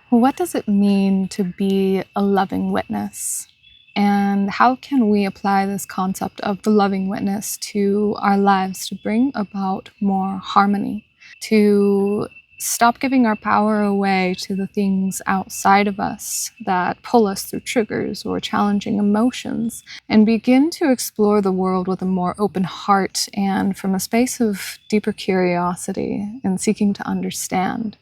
What does it mean to be a loving witness? And how can we apply this concept of the loving witness to our lives to bring about more harmony, to stop giving our power away to the things outside of us that pull us through triggers or challenging emotions, and begin to explore the world with a more open heart and from a space of deeper curiosity and seeking to understand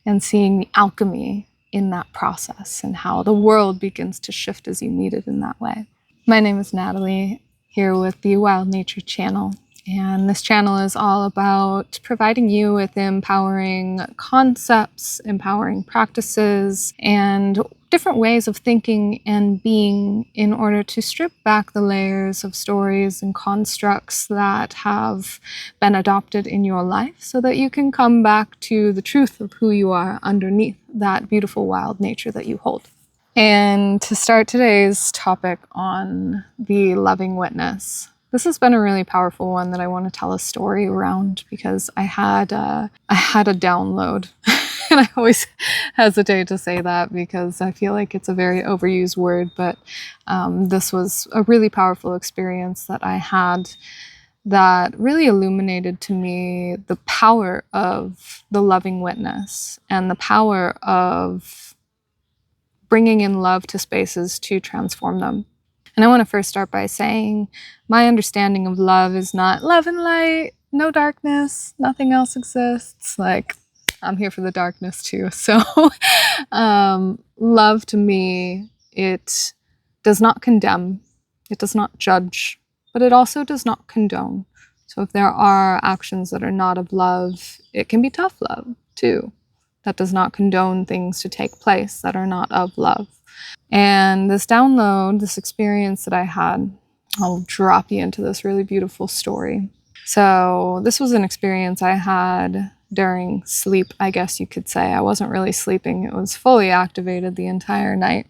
and seeing the alchemy in that process and how the world begins to shift as you need it in that way. My name is Natalie, here with the Wild Nature channel. And this channel is all about providing you with empowering concepts, empowering practices, and different ways of thinking and being in order to strip back the layers of stories and constructs that have been adopted in your life so that you can come back to the truth of who you are underneath that beautiful wild nature that you hold. And to start today's topic on the loving witness, this has been a really powerful one that I want to tell a story around because I had a download. And I always hesitate to say that because I feel like it's a very overused word, but this was a really powerful experience that I had that really illuminated to me the power of the loving witness and the power of bringing in love to spaces to transform them. And I want to first start by saying my understanding of love is not love and light, no darkness, nothing else exists. Like, I'm here for the darkness too. So love to me, it does not condemn, it does not judge, but it also does not condone. So if there are actions that are not of love, it can be tough love too. That does not condone things to take place that are not of love. And this download, this experience that I had, I'll drop you into this really beautiful story. So this was an experience I had during sleep, I guess you could say. I wasn't really sleeping. It was fully activated the entire night.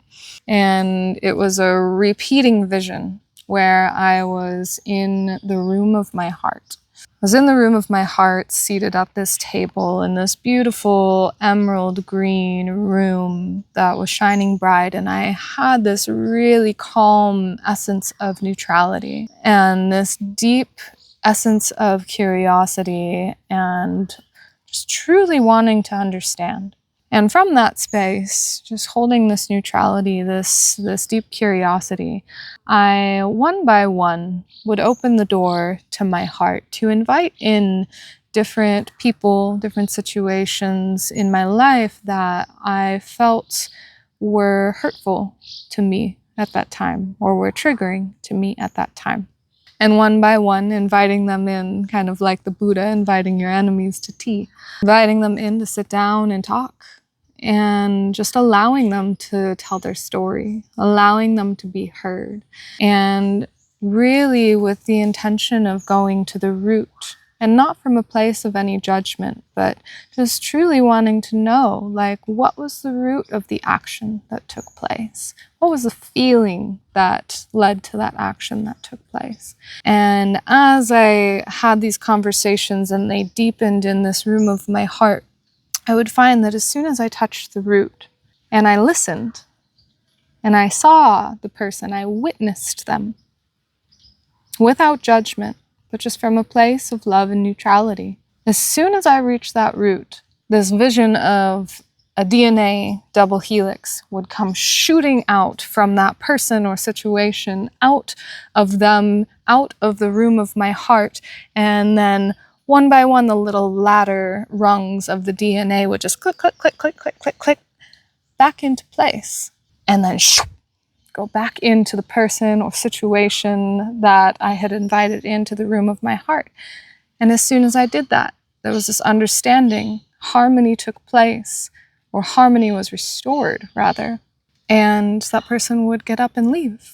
And it was a repeating vision where I was in the room of my heart. I was in the room of my heart, seated at this table in this beautiful emerald green room that was shining bright, and I had this really calm essence of neutrality and this deep essence of curiosity and just truly wanting to understand. And from that space, just holding this neutrality, this deep curiosity, I, one by one, would open the door to my heart to invite in different people, different situations in my life that I felt were hurtful to me at that time or were triggering to me at that time. And one by one, inviting them in, kind of like the Buddha inviting your enemies to tea, inviting them in to sit down and talk. And just allowing them to tell their story, allowing them to be heard, and really with the intention of going to the root, and not from a place of any judgment, but just truly wanting to know, like, what was the root of the action that took place? What was the feeling that led to that action that took place? And as I had these conversations and they deepened in this room of my heart, I would find that as soon as I touched the root and I listened and I saw the person, I witnessed them without judgment, but just from a place of love and neutrality. As soon as I reached that root, this vision of a DNA double helix would come shooting out from that person or situation, out of them, out of the room of my heart, and then one by one, the little ladder rungs of the DNA would just click, click, click, click, click, click, click, back into place. And then go back into the person or situation that I had invited into the room of my heart. And as soon as I did that, there was this understanding. Harmony took place, or harmony was restored, rather. And that person would get up and leave.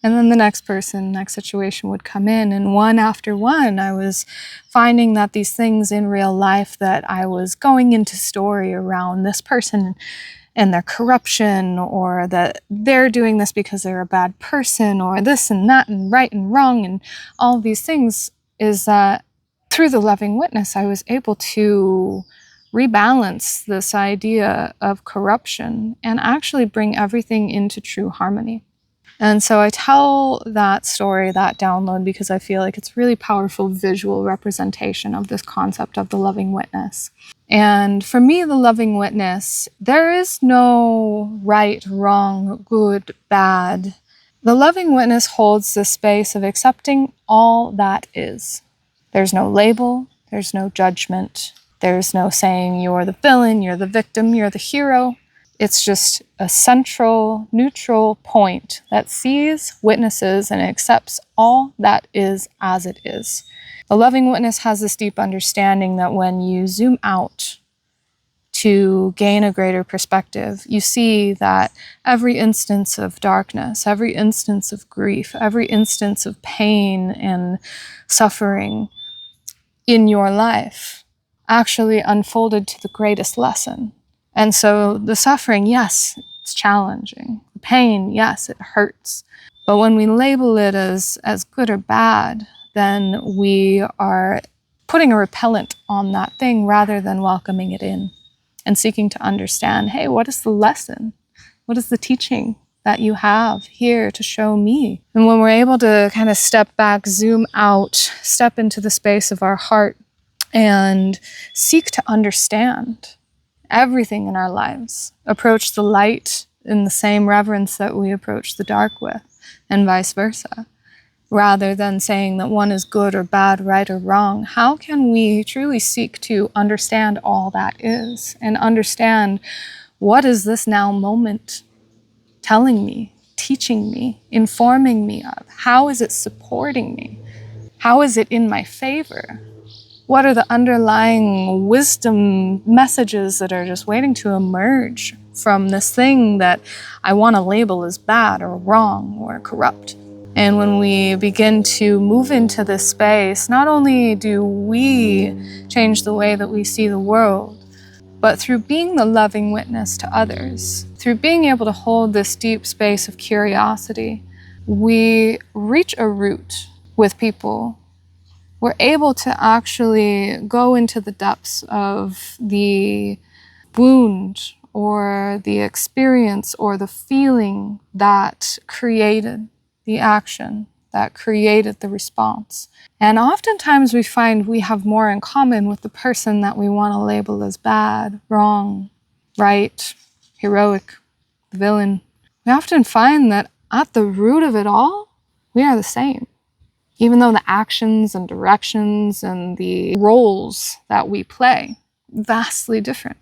And then the next person, next situation would come in. And one after one, I was finding that these things in real life that I was going into story around this person and their corruption, or that they're doing this because they're a bad person, or this and that and right and wrong and all of these things, is that through the loving witness, I was able to rebalance this idea of corruption and actually bring everything into true harmony. And so I tell that story, that download, because I feel like it's really powerful visual representation of this concept of the loving witness. And for me, the loving witness, there is no right, wrong, good, bad. The loving witness holds the space of accepting all that is. There's no label, there's no judgment, there's no saying you're the villain, you're the victim, you're the hero. It's just a central, neutral point that sees, witnesses, and accepts all that is as it is. The loving witness has this deep understanding that when you zoom out to gain a greater perspective, you see that every instance of darkness, every instance of grief, every instance of pain and suffering in your life actually unfolded to the greatest lesson. And so the suffering, yes, it's challenging. The pain, yes, it hurts. But when we label it as good or bad, then we are putting a repellent on that thing rather than welcoming it in and seeking to understand, hey, what is the lesson? What is the teaching that you have here to show me? And when we're able to kind of step back, zoom out, step into the space of our heart and seek to understand everything in our lives, approach the light in the same reverence that we approach the dark with, and vice versa, rather than saying that one is good or bad, right or wrong. How can we truly seek to understand all that is and understand what is this now moment telling me, teaching me, informing me of? How is it supporting me? How is it in my favor? What are the underlying wisdom messages that are just waiting to emerge from this thing that I want to label as bad or wrong or corrupt? And when we begin to move into this space, not only do we change the way that we see the world, but through being the loving witness to others, through being able to hold this deep space of curiosity, we reach a root with people. We're able to actually go into the depths of the wound or the experience or the feeling that created the action, that created the response. And oftentimes we find we have more in common with the person that we want to label as bad, wrong, right, heroic, the villain. We often find that at the root of it all, we are the same. Even though the actions and directions and the roles that we play, vastly different.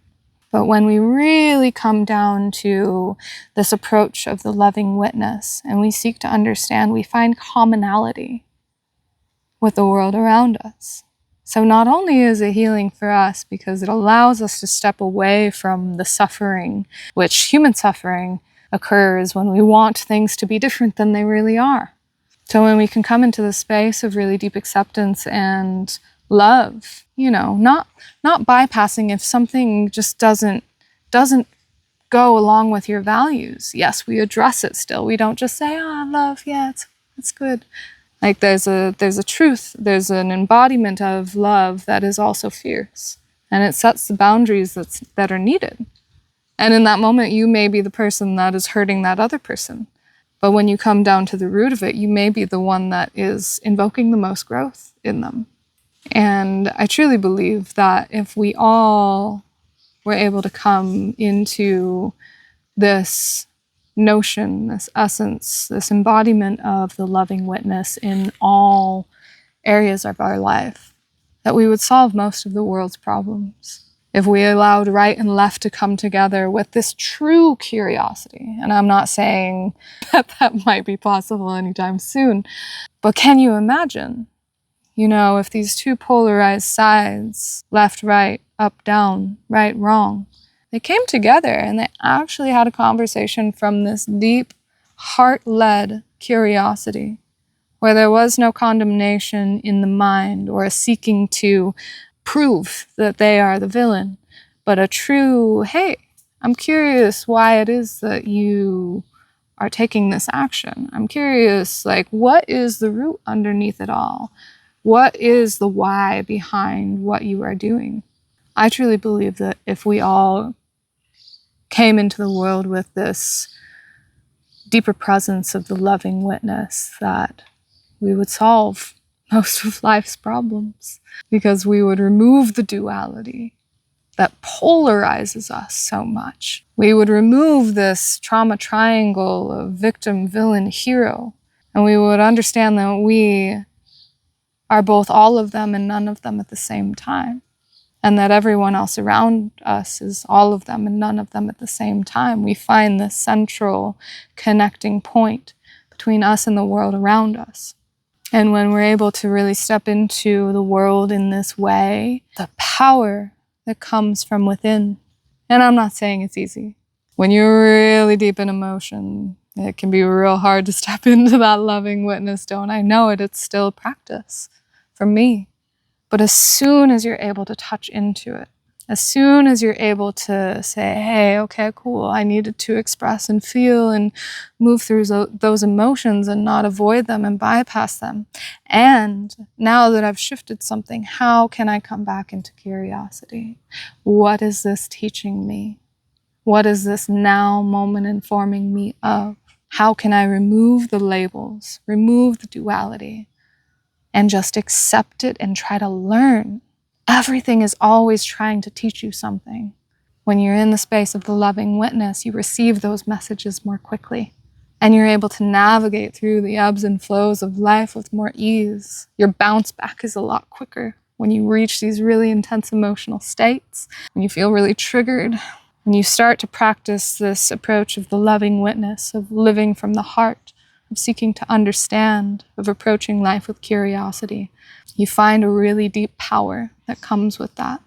But when we really come down to this approach of the loving witness and we seek to understand, we find commonality with the world around us. So not only is it healing for us because it allows us to step away from the suffering, which human suffering occurs when we want things to be different than they really are. So when we can come into the space of really deep acceptance and love, not bypassing if something just doesn't go along with your values. Yes, we address it still. We don't just say, love, yeah, it's good. Like there's a truth, there's an embodiment of love that is also fierce. And it sets the boundaries that are needed. And in that moment, you may be the person that is hurting that other person. But when you come down to the root of it, you may be the one that is invoking the most growth in them. And I truly believe that if we all were able to come into this notion, this essence, this embodiment of the loving witness in all areas of our life, that we would solve most of the world's problems. If we allowed right and left to come together with this true curiosity, and I'm not saying that might be possible anytime soon, but can you imagine, if these two polarized sides, left, right, up, down, right, wrong, they came together and they actually had a conversation from this deep, heart-led curiosity, where there was no condemnation in the mind or a seeking to prove that they are the villain, but a true, hey, I'm curious why it is that you are taking this action. I'm curious, what is the root underneath it all? What is the why behind what you are doing? I truly believe that if we all came into the world with this deeper presence of the loving witness, that we would solve most of life's problems, because we would remove the duality that polarizes us so much. We would remove this trauma triangle of victim, villain, hero, and we would understand that we are both all of them and none of them at the same time, and that everyone else around us is all of them and none of them at the same time. We find this central connecting point between us and the world around us. And when we're able to really step into the world in this way, the power that comes from within. And I'm not saying it's easy. When you're really deep in emotion, it can be real hard to step into that loving witness. Don't I know it? It's still a practice for me. But as soon as you're able to touch into it, as soon as you're able to say, hey, okay, cool, I needed to express and feel and move through those emotions and not avoid them and bypass them. And now that I've shifted something, how can I come back into curiosity? What is this teaching me? What is this now moment informing me of? How can I remove the labels, remove the duality, and just accept it and try to learn? Everything is always trying to teach you something. When you're in the space of the loving witness, you receive those messages more quickly, and you're able to navigate through the ebbs and flows of life with more ease. Your bounce back is a lot quicker when you reach these really intense emotional states, when you feel really triggered, when you start to practice this approach of the loving witness, of living from the heart, of seeking to understand, of approaching life with curiosity. You find a really deep power that comes with that.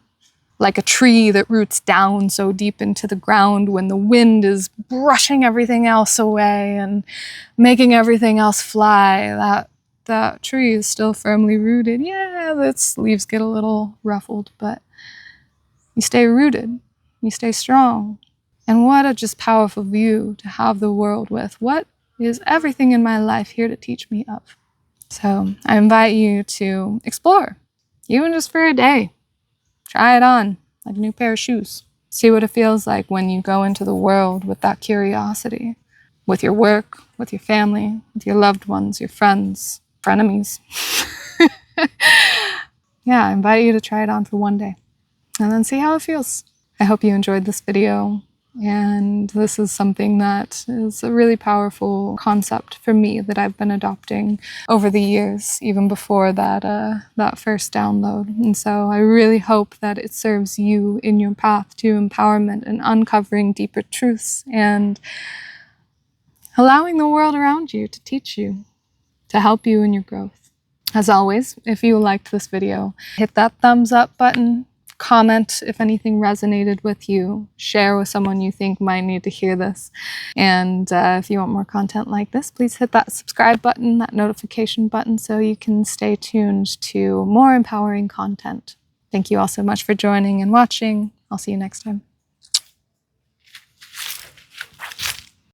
Like a tree that roots down so deep into the ground when the wind is brushing everything else away and making everything else fly, that tree is still firmly rooted. Yeah, its leaves get a little ruffled, but you stay rooted, you stay strong. And what a just powerful view to have the world with. What is everything in my life here to teach me of? So I invite you to explore, even just for a day. Try it on, like a new pair of shoes. See what it feels like when you go into the world with that curiosity, with your work, with your family, with your loved ones, your friends, frenemies. Yeah, I invite you to try it on for one day and then see how it feels. I hope you enjoyed this video. And this is something that is a really powerful concept for me that I've been adopting over the years, even before that first download. And so I really hope that it serves you in your path to empowerment and uncovering deeper truths and allowing the world around you to teach you, to help you in your growth. As always, if you liked this video, hit that thumbs up button. Comment if anything resonated with you. Share with someone you think might need to hear this. And if you want more content like this, please hit that subscribe button, that notification button, so you can stay tuned to more empowering content. Thank you all so much for joining and watching. I'll see you next time.